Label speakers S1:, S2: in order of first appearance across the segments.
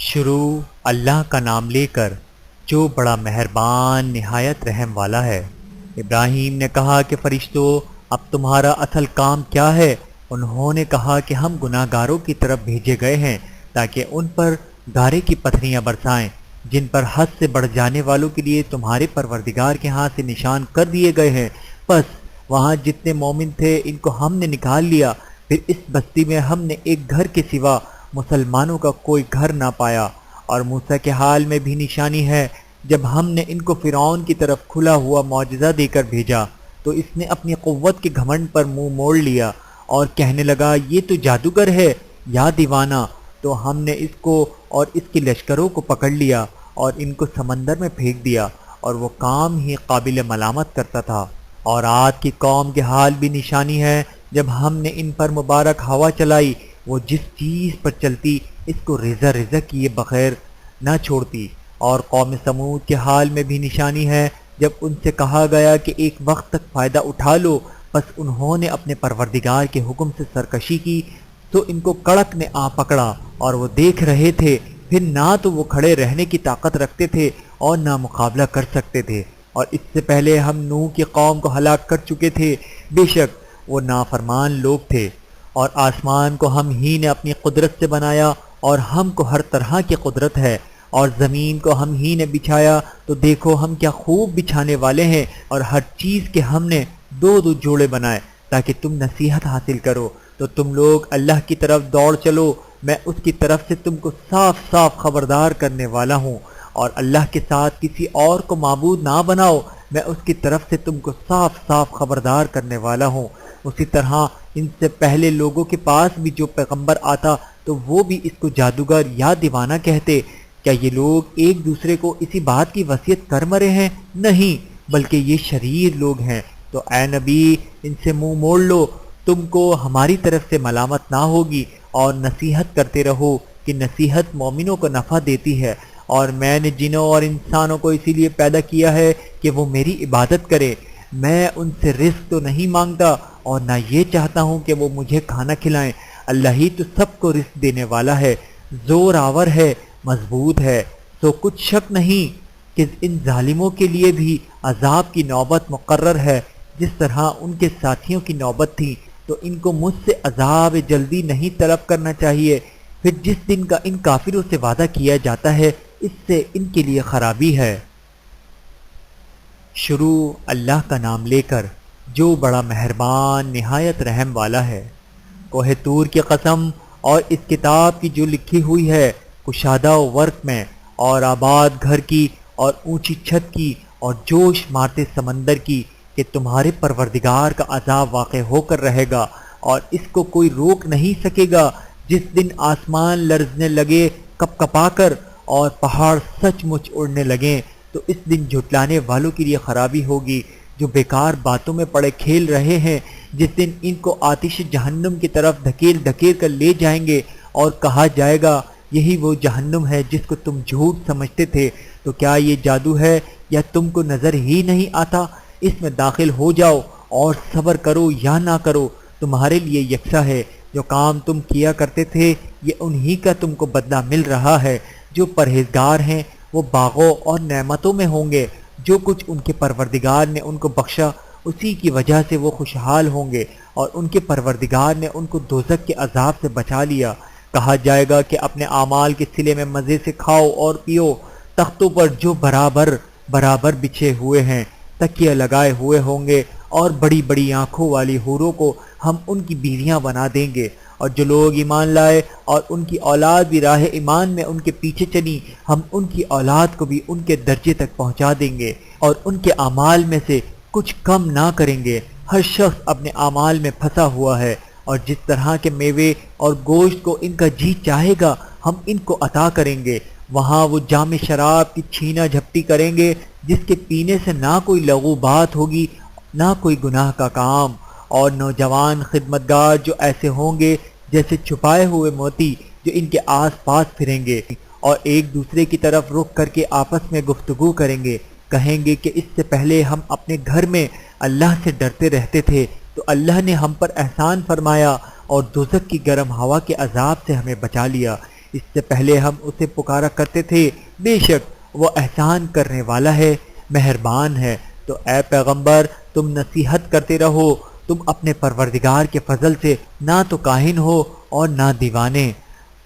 S1: شروع اللہ کا نام لے کر جو بڑا مہربان نہایت رحم والا ہے۔ ابراہیم نے کہا کہ فرشتوں، اب تمہارا اصل کام کیا ہے؟ انہوں نے کہا کہ ہم گناہ گاروں کی طرف بھیجے گئے ہیں تاکہ ان پر گارے کی پتھریاں برسائیں جن پر حد سے بڑھ جانے والوں کے لیے تمہارے پروردگار کے ہاں سے نشان کر دیے گئے ہیں۔ بس وہاں جتنے مومن تھے ان کو ہم نے نکال لیا، پھر اس بستی میں ہم نے ایک گھر کے سوا مسلمانوں کا کوئی گھر نہ پایا۔ اور موسیٰ کے حال میں بھی نشانی ہے، جب ہم نے ان کو فرعون کی طرف کھلا ہوا معجزہ دے کر بھیجا تو اس نے اپنی قوت کے گھمنڈ پر منہ موڑ لیا اور کہنے لگا یہ تو جادوگر ہے یا دیوانہ۔ تو ہم نے اس کو اور اس کے لشکروں کو پکڑ لیا اور ان کو سمندر میں پھینک دیا، اور وہ کام ہی قابل ملامت کرتا تھا۔ اور عاد کی قوم کے حال بھی نشانی ہے، جب ہم نے ان پر مبارک ہوا چلائی، وہ جس چیز پر چلتی اس کو ریزہ ریزہ کیے بغیر نہ چھوڑتی۔ اور قوم سمود کے حال میں بھی نشانی ہے، جب ان سے کہا گیا کہ ایک وقت تک فائدہ اٹھا لو، بس انہوں نے اپنے پروردگار کے حکم سے سرکشی کی تو ان کو کڑک نے آ پکڑا، اور وہ دیکھ رہے تھے، پھر نہ تو وہ کھڑے رہنے کی طاقت رکھتے تھے اور نہ مقابلہ کر سکتے تھے۔ اور اس سے پہلے ہم نوح کی قوم کو ہلاک کر چکے تھے، بے شک وہ نافرمان لوگ تھے۔ اور آسمان کو ہم ہی نے اپنی قدرت سے بنایا، اور ہم کو ہر طرح کی قدرت ہے۔ اور زمین کو ہم ہی نے بچھایا، تو دیکھو ہم کیا خوب بچھانے والے ہیں۔ اور ہر چیز کے ہم نے دو دو جوڑے بنائے تاکہ تم نصیحت حاصل کرو۔ تو تم لوگ اللہ کی طرف دوڑ چلو، میں اس کی طرف سے تم کو صاف صاف خبردار کرنے والا ہوں۔ اور اللہ کے ساتھ کسی اور کو معبود نہ بناؤ، میں اس کی طرف سے تم کو صاف صاف خبردار کرنے والا ہوں۔ اسی طرح ان سے پہلے لوگوں کے پاس بھی جو پیغمبر آتا تو وہ بھی اس کو جادوگر یا دیوانہ کہتے۔ کیا یہ لوگ ایک دوسرے کو اسی بات کی وصیت کر مرے ہیں؟ نہیں، بلکہ یہ شریر لوگ ہیں۔ تو اے نبی، ان سے منہ موڑ لو، تم کو ہماری طرف سے ملامت نہ ہوگی، اور نصیحت کرتے رہو کہ نصیحت مومنوں کو نفع دیتی ہے۔ اور میں نے جنوں اور انسانوں کو اسی لیے پیدا کیا ہے کہ وہ میری عبادت کرے۔ میں ان سے رزق تو نہیں مانگتا اور نہ یہ چاہتا ہوں کہ وہ مجھے کھانا کھلائیں۔ اللہ ہی تو سب کو رزق دینے والا ہے، زور آور ہے، مضبوط ہے۔ تو کچھ شک نہیں کہ ان ظالموں کے لیے بھی عذاب کی نوبت مقرر ہے، جس طرح ان کے ساتھیوں کی نوبت تھی۔ تو ان کو مجھ سے عذاب جلدی نہیں طلب کرنا چاہیے، پھر جس دن کا ان کافروں سے وعدہ کیا جاتا ہے اس سے ان کے لیے خرابی ہے۔ شروع اللہ کا نام لے کر جو بڑا مہربان نہایت رحم والا ہے۔ کوہ طور کی قسم اور اس کتاب کی جو لکھی ہوئی ہے کشادہ و ورق میں، اور آباد گھر کی اور اونچی چھت کی اور جوش مارتے سمندر کی، کہ تمہارے پروردگار کا عذاب واقع ہو کر رہے گا اور اس کو کوئی روک نہیں سکے گا۔ جس دن آسمان لرزنے لگے کپ کپا کر اور پہاڑ سچ مچ اڑنے لگیں، تو اس دن جھٹلانے والوں کے لیے خرابی ہوگی جو بیکار باتوں میں پڑے کھیل رہے ہیں۔ جس دن ان کو آتش جہنم کی طرف دھکیل دھکیل کر لے جائیں گے اور کہا جائے گا یہی وہ جہنم ہے جس کو تم جھوٹ سمجھتے تھے۔ تو کیا یہ جادو ہے یا تم کو نظر ہی نہیں آتا؟ اس میں داخل ہو جاؤ اور صبر کرو یا نہ کرو، تمہارے لیے یکساں ہے۔ جو کام تم کیا کرتے تھے یہ انہی کا تم کو بدلہ مل رہا ہے۔ جو پرہیزگار ہیں وہ باغوں اور نعمتوں میں ہوں گے، جو کچھ ان کے پروردگار نے ان کو بخشا اسی کی وجہ سے وہ خوشحال ہوں گے، اور ان کے پروردگار نے ان کو دوزخ کے عذاب سے بچا لیا۔ کہا جائے گا کہ اپنے اعمال کے صلے میں مزے سے کھاؤ اور پیو، تختوں پر جو برابر برابر بچھے ہوئے ہیں، تکیے لگائے ہوئے ہوں گے، اور بڑی بڑی آنکھوں والی حوروں کو ہم ان کی بیویاں بنا دیں گے۔ اور جو لوگ ایمان لائے اور ان کی اولاد بھی راہ ایمان میں ان کے پیچھے چلی، ہم ان کی اولاد کو بھی ان کے درجے تک پہنچا دیں گے اور ان کے اعمال میں سے کچھ کم نہ کریں گے۔ ہر شخص اپنے اعمال میں پھنسا ہوا ہے، اور جس طرح کے میوے اور گوشت کو ان کا جی چاہے گا ہم ان کو عطا کریں گے۔ وہاں وہ جام شراب کی چھینا جھپٹی کریں گے، جس کے پینے سے نہ کوئی لغو بات ہوگی نہ کوئی گناہ کا کام۔ اور نوجوان خدمتگار جو ایسے ہوں گے جیسے چھپائے ہوئے موتی جو ان کے آس پاس پھریں گے، اور ایک دوسرے کی طرف رخ کر کے آپس میں گفتگو کریں گے، کہیں گے کہ اس سے پہلے ہم اپنے گھر میں اللہ سے ڈرتے رہتے تھے تو اللہ نے ہم پر احسان فرمایا اور دوزخ کی گرم ہوا کے عذاب سے ہمیں بچا لیا۔ اس سے پہلے ہم اسے پکارا کرتے تھے، بے شک وہ احسان کرنے والا ہے، مہربان ہے۔ تو اے پیغمبر تم نصیحت کرتے رہو، تم اپنے پروردگار کے فضل سے نہ تو کاہن ہو اور نہ دیوانے۔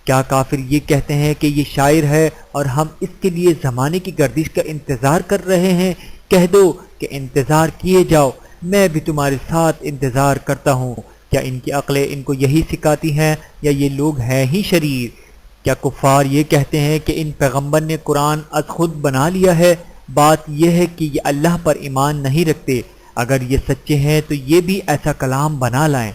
S1: کیا کافر یہ کہتے ہیں کہ یہ شاعر ہے اور ہم اس کے لیے زمانے کی گردش کا انتظار کر رہے ہیں؟ کہہ دو کہ انتظار کیے جاؤ، میں بھی تمہارے ساتھ انتظار کرتا ہوں۔ کیا ان کی عقلیں ان کو یہی سکھاتی ہیں یا یہ لوگ ہیں ہی شریر؟ کیا کفار یہ کہتے ہیں کہ ان پیغمبر نے قرآن از خود بنا لیا ہے؟ بات یہ ہے کہ یہ اللہ پر ایمان نہیں رکھتے۔ اگر یہ سچے ہیں تو یہ بھی ایسا کلام بنا لائیں۔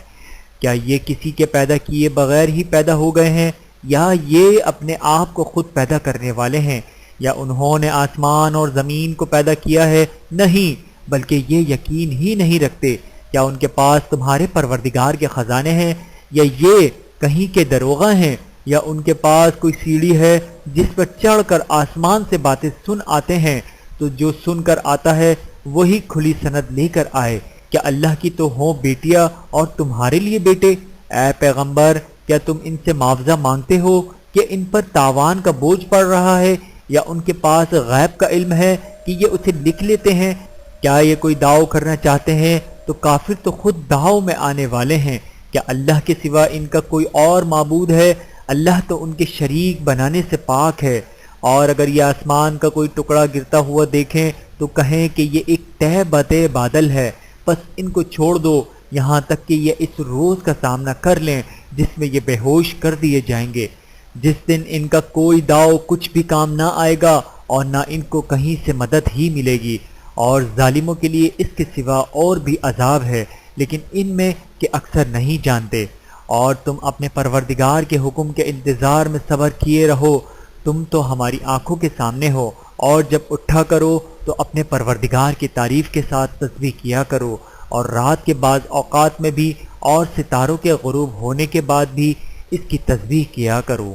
S1: کیا یہ کسی کے پیدا کیے بغیر ہی پیدا ہو گئے ہیں، یا یہ اپنے آپ کو خود پیدا کرنے والے ہیں، یا انہوں نے آسمان اور زمین کو پیدا کیا ہے؟ نہیں، بلکہ یہ یقین ہی نہیں رکھتے۔ کیا ان کے پاس تمہارے پروردگار کے خزانے ہیں، یا یہ کہیں کے دروغہ ہیں، یا ان کے پاس کوئی سیڑھی ہے جس پر چڑھ کر آسمان سے باتیں سن آتے ہیں؟ تو جو سن کر آتا ہے وہی کھلی سند لے کر آئے۔ کیا اللہ کی تو ہوں بیٹیاں اور تمہارے لیے بیٹے؟ اے پیغمبر کیا تم ان سے معاوضہ مانگتے ہو کہ ان پر تاوان کا بوجھ پڑ رہا ہے، یا ان کے پاس غیب کا علم ہے کہ یہ اسے لکھ لیتے ہیں؟ کیا یہ کوئی دعو کرنا چاہتے ہیں تو کافر تو خود دعو میں آنے والے ہیں۔ کیا اللہ کے سوا ان کا کوئی اور معبود ہے؟ اللہ تو ان کے شریک بنانے سے پاک ہے۔ اور اگر یہ آسمان کا کوئی ٹکڑا گرتا ہوا دیکھیں تو کہیں کہ یہ ایک تہ بتہ بادل ہے، بس ان کو چھوڑ دو یہاں تک کہ یہ اس روز کا سامنا کر لیں جس میں یہ بے ہوش کر دیے جائیں گے، جس دن ان کا کوئی داؤ کچھ بھی کام نہ آئے گا اور نہ ان کو کہیں سے مدد ہی ملے گی۔ اور ظالموں کے لیے اس کے سوا اور بھی عذاب ہے، لیکن ان میں کہ اکثر نہیں جانتے۔ اور تم اپنے پروردگار کے حکم کے انتظار میں صبر کیے رہو، تم تو ہماری آنکھوں کے سامنے ہو، اور جب اٹھا کرو تو اپنے پروردگار کی تعریف کے ساتھ تسبیح کیا کرو، اور رات کے بعض اوقات میں بھی اور ستاروں کے غروب ہونے کے بعد بھی اس کی تسبیح کیا کرو۔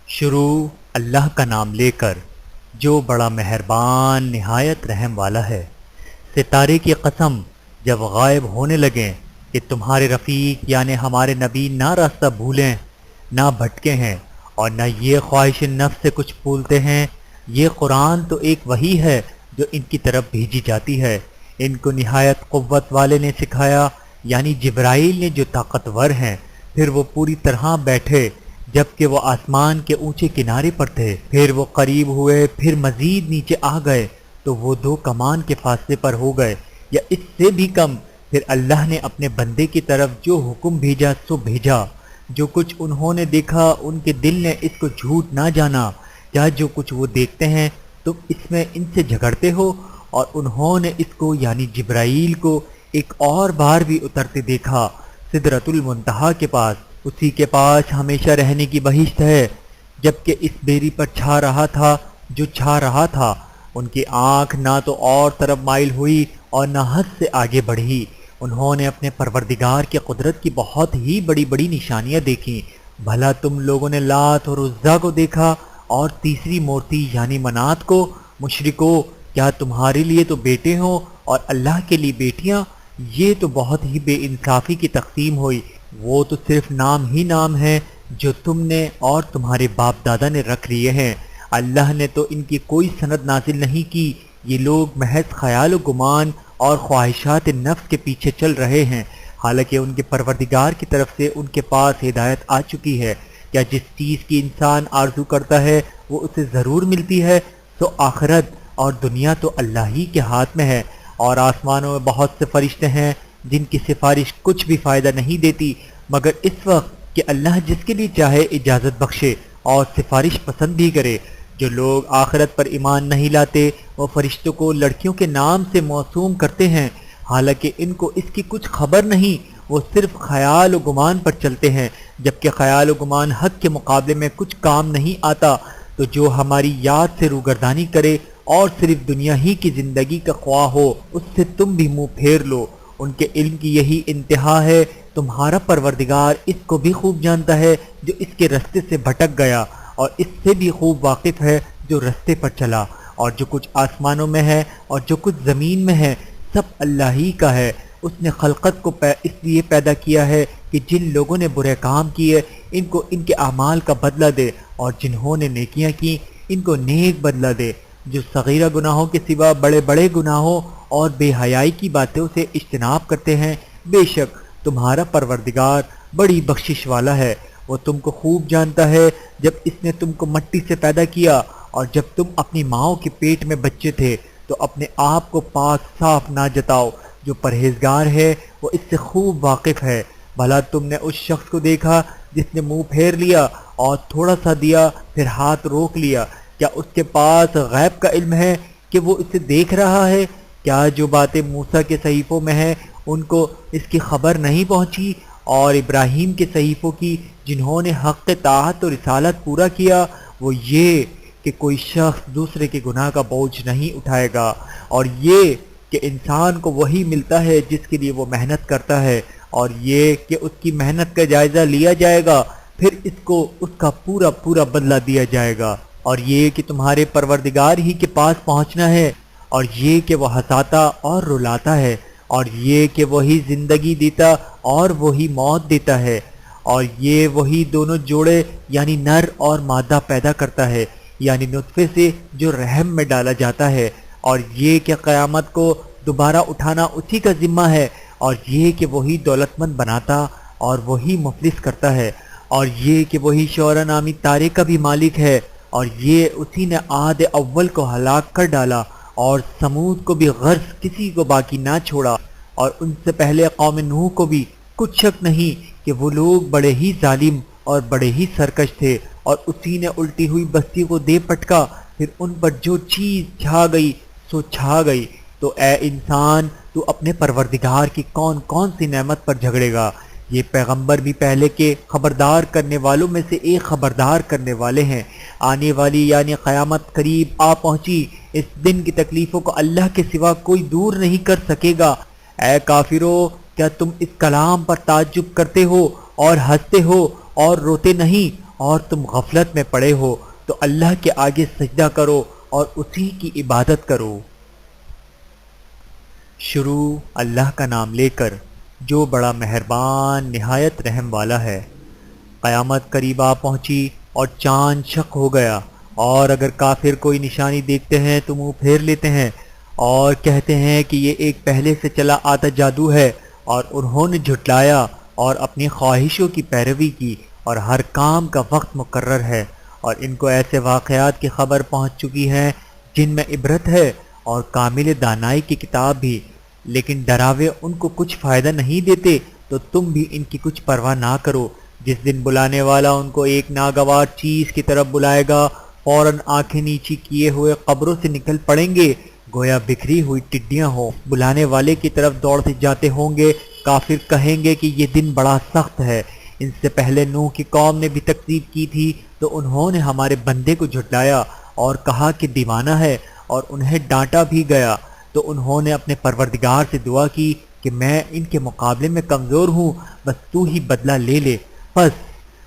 S1: شروع اللہ کا نام لے کر جو بڑا مہربان نہایت رحم والا ہے۔ ستارے کی قسم جب غائب ہونے لگیں کہ تمہارے رفیق یعنی ہمارے نبی نہ راستہ بھولیں نہ بھٹکے ہیں اور نہ یہ خواہش نفس سے کچھ بھولتے ہیں۔ یہ قرآن تو ایک وحی ہے جو ان کی طرف بھیجی جاتی ہے۔ ان کو نہایت قوت والے نے سکھایا، یعنی جبرائیل نے جو طاقتور ہیں۔ پھر وہ پوری طرح بیٹھے جبکہ وہ آسمان کے اونچے کنارے پر تھے، پھر وہ قریب ہوئے، پھر مزید نیچے آ گئے تو وہ 2 کمان کے فاصلے پر ہو گئے یا اس سے بھی کم۔ پھر اللہ نے اپنے بندے کی طرف جو حکم بھیجا سو بھیجا۔ جو کچھ انہوں نے دیکھا ان کے دل نے اس کو جھوٹ نہ جانا۔ کیا جو کچھ وہ دیکھتے ہیں تم اس میں ان سے جھگڑتے ہو؟ اور انہوں نے اس کو یعنی جبرائیل کو ایک اور بار بھی اترتے دیکھا سدرۃ المنتہا کے پاس۔ اسی کے پاس ہمیشہ رہنے کی بہشت ہے۔ جبکہ اس بیری پر چھا رہا تھا جو چھا رہا تھا، ان کی آنکھ نہ تو اور طرف مائل ہوئی اور نہ حد سے آگے بڑھی۔ انہوں نے اپنے پروردگار کی قدرت کی بہت ہی بڑی بڑی نشانیاں دیکھیں۔ بھلا تم لوگوں نے لات اور عزا کو دیکھا اور تیسری مورتی یعنی منات کو؟ مشرکو کیا تمہارے لیے تو بیٹے ہوں اور اللہ کے لیے بیٹیاں؟ یہ تو بہت ہی بے انصافی کی تقسیم ہوئی۔ وہ تو صرف نام ہی نام ہے جو تم نے اور تمہارے باپ دادا نے رکھ لیے ہیں۔ اللہ نے تو ان کی کوئی سند نازل نہیں کی۔ یہ لوگ محض خیال و گمان اور خواہشات نفس کے پیچھے چل رہے ہیں، حالانکہ ان کے پروردگار کی طرف سے ان کے پاس ہدایت آ چکی ہے۔ کیا جس چیز کی انسان آرزو کرتا ہے وہ اسے ضرور ملتی ہے؟ تو آخرت اور دنیا تو اللہ ہی کے ہاتھ میں ہے۔ اور آسمانوں میں بہت سے فرشتے ہیں جن کی سفارش کچھ بھی فائدہ نہیں دیتی مگر اس وقت کہ اللہ جس کے لیے چاہے اجازت بخشے اور سفارش پسند بھی کرے۔ جو لوگ آخرت پر ایمان نہیں لاتے وہ فرشتوں کو لڑکیوں کے نام سے موسوم کرتے ہیں، حالانکہ ان کو اس کی کچھ خبر نہیں۔ وہ صرف خیال و گمان پر چلتے ہیں، جبکہ خیال و گمان حق کے مقابلے میں کچھ کام نہیں آتا۔ تو جو ہماری یاد سے روگردانی کرے اور صرف دنیا ہی کی زندگی کا خواہ ہو اس سے تم بھی منہ پھیر لو۔ ان کے علم کی یہی انتہا ہے۔ تمہارا پروردگار اس کو بھی خوب جانتا ہے جو اس کے رستے سے بھٹک گیا، اور اس سے بھی خوب واقف ہے جو رستے پر چلا۔ اور جو کچھ آسمانوں میں ہے اور جو کچھ زمین میں ہے سب اللہ ہی کا ہے۔ اس نے خلقت کو اس لیے پیدا کیا ہے کہ جن لوگوں نے برے کام کیے ان کو ان کے اعمال کا بدلہ دے، اور جنہوں نے نیکیاں کی ان کو نیک بدلہ دے۔ جو صغیرہ گناہوں کے سوا بڑے بڑے گناہوں اور بے حیائی کی باتوں سے اجتناب کرتے ہیں، بے شک تمہارا پروردگار بڑی بخشش والا ہے۔ وہ تم کو خوب جانتا ہے جب اس نے تم کو مٹی سے پیدا کیا، اور جب تم اپنی ماؤں کے پیٹ میں بچے تھے تو اپنے آپ کو پاک صاف نہ جتاؤ۔ جو پرہیزگار ہے وہ اس سے خوب واقف ہے۔ بھلا تم نے اس شخص کو دیکھا جس نے منہ پھیر لیا اور تھوڑا سا دیا پھر ہاتھ روک لیا؟ کیا اس کے پاس غیب کا علم ہے کہ وہ اسے دیکھ رہا ہے؟ کیا جو باتیں موسیٰ کے صحیفوں میں ہیں ان کو اس کی خبر نہیں پہنچی، اور ابراہیم کے صحیفوں کی جنہوں نے حق طاعت و رسالت پورا کیا؟ وہ یہ کہ کوئی شخص دوسرے کے گناہ کا بوجھ نہیں اٹھائے گا، اور یہ کہ انسان کو وہی ملتا ہے جس کے لیے وہ محنت کرتا ہے، اور یہ کہ اس کی محنت کا جائزہ لیا جائے گا، پھر اس کو اس کا پورا پورا بدلہ دیا جائے گا، اور یہ کہ تمہارے پروردگار ہی کے پاس پہنچنا ہے، اور یہ کہ وہ ہنساتا اور رلاتا ہے، اور یہ کہ وہی زندگی دیتا اور وہی موت دیتا ہے، اور یہ وہی دونوں جوڑے یعنی نر اور مادہ پیدا کرتا ہے، یعنی نطفے سے جو رحم میں ڈالا جاتا ہے، اور یہ کہ قیامت کو دوبارہ اٹھانا اسی کا ذمہ ہے، اور یہ کہ وہی دولت مند بناتا اور وہی مفلس کرتا ہے، اور یہ کہ وہی شعرا نامی تارے کا بھی مالک ہے، اور یہ اسی نے عاد اول کو ہلاک کر ڈالا اور سمود کو بھی غرض کسی کو باقی نہ چھوڑا، اور ان سے پہلے قوم نوح کو بھی۔ کچھ شک نہیں کہ وہ لوگ بڑے ہی ظالم اور بڑے ہی سرکش تھے، اور اسی نے الٹی ہوئی بستی کو دے پٹکا، پھر ان پر جو چیز چھا گئی سو چھا گئی۔ تو اے انسان، تو اپنے پروردگار کی کون کون سی نعمت پر جھگڑے گا؟ یہ پیغمبر بھی پہلے کے خبردار کرنے والوں میں سے ایک خبردار کرنے والے ہیں۔ آنے والی یعنی قیامت قریب آ پہنچی، اس دن کی تکلیفوں کو اللہ کے سوا کوئی دور نہیں کر سکے گا۔ اے کافرو، کیا تم اس کلام پر تعجب کرتے ہو اور ہنستے ہو اور روتے نہیں، اور تم غفلت میں پڑے ہو؟ تو اللہ کے آگے سجدہ کرو اور اسی کی عبادت کرو۔ شروع اللہ کا نام لے کر جو بڑا مہربان نہایت رحم والا ہے۔ قیامت قریب آ پہنچی اور چاند شق ہو گیا، اور اگر کافر کوئی نشانی دیکھتے ہیں تو منہ پھیر لیتے ہیں اور کہتے ہیں کہ یہ ایک پہلے سے چلا آتا جادو ہے، اور انہوں نے جھٹلایا اور اپنی خواہشوں کی پیروی کی، اور ہر کام کا وقت مقرر ہے، اور ان کو ایسے واقعات کی خبر پہنچ چکی ہے جن میں عبرت ہے اور کامل دانائی کی کتاب بھی، لیکن ڈراوے ان کو کچھ فائدہ نہیں دیتے، تو تم بھی ان کی کچھ پرواہ نہ کرو۔ جس دن بلانے والا ان کو ایک ناگوار چیز کی طرف بلائے گا، فوراً آنکھیں نیچی کیے ہوئے قبروں سے نکل پڑیں گے گویا بکھری ہوئی ٹڈیاں ہوں۔ بلانے والے کی طرف دوڑتے جاتے ہوں گے۔ کافر کہیں گے کہ یہ دن بڑا سخت ہے۔ ان سے پہلے نوح کی قوم نے بھی تکذیب کی تھی، تو انہوں نے ہمارے بندے کو جھٹلایا اور کہا کہ دیوانہ ہے، اور انہیں ڈانٹا بھی گیا۔ تو انہوں نے اپنے پروردگار سے دعا کی کہ میں ان کے مقابلے میں کمزور ہوں، بس تو ہی بدلہ لے لے۔ پس